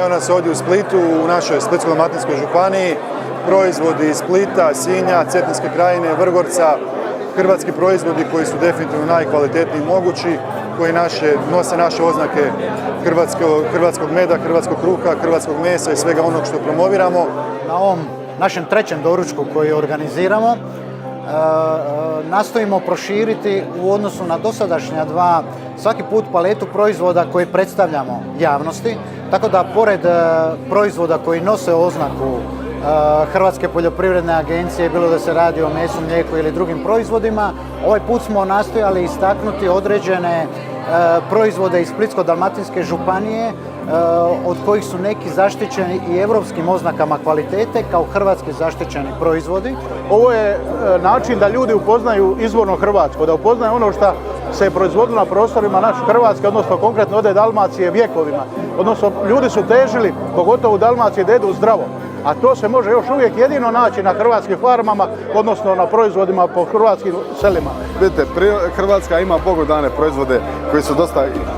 Evo nas ovdje u Splitu, u našoj Splitsko-dalmatinskoj županiji, proizvodi iz Splita, Sinja, Cetinske krajine, Vrgorca, hrvatski proizvodi koji su definitivno najkvalitetniji mogući, koji nose naše oznake hrvatskog meda, hrvatskog kruha, hrvatskog mesa i svega onog što promoviramo. Na ovom našem trećem doručku koji organiziramo, nastojimo proširiti u odnosu na dosadašnja dva svaki put paletu proizvoda koje predstavljamo javnosti, tako da pored proizvoda koji nose oznaku Hrvatske poljoprivredne agencije, bilo da se radi o mesu, mlijeku ili drugim proizvodima, ovaj put smo nastojali istaknuti određene proizvode iz Splitsko-dalmatinske županije, od kojih su neki zaštićeni i europskim oznakama kvalitete kao hrvatski zaštićeni proizvodi. Ovo je način da ljudi upoznaju izvorno hrvatsko, da upoznaju ono što se proizvodilo na prostorima naše Hrvatske, odnosno konkretno ovdje Dalmacije vjekovima. Odnosno ljudi su težili, pogotovo u Dalmaciji, da jedu zdravo. A to se može još uvijek jedino naći na hrvatskim farmama, odnosno na proizvodima po hrvatskim selima. Vidite, Hrvatska ima bogodane proizvode koji su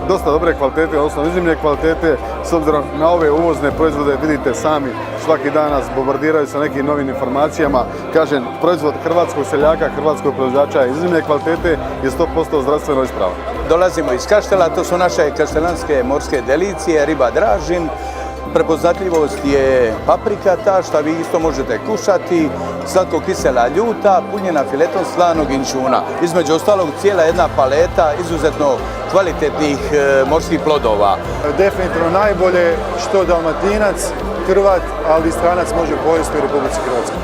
dosta dobre kvalitete, odnosno iznimne kvalitete. S obzirom na ove uvozne proizvode, vidite sami, svaki dan nas bombardiraju sa nekim novim informacijama. Kažem, proizvod hrvatskog seljaka, hrvatskog proizvođača je iznimne kvalitete i 100% zdravstveno ispravan. Dolazimo iz Kaštela, to su naše kaštelanske morske delicije, riba dražin. Prepoznatljivost je paprika ta što vi isto možete kušati, slatko kisela ljuta, punjena filetom slanog inćuna. Između ostalog cijela jedna paleta izuzetno kvalitetnih morskih plodova. Definitivno najbolje što Dalmatinac, Hrvat, ali i stranac može pojesti u Republici Hrvatskoj.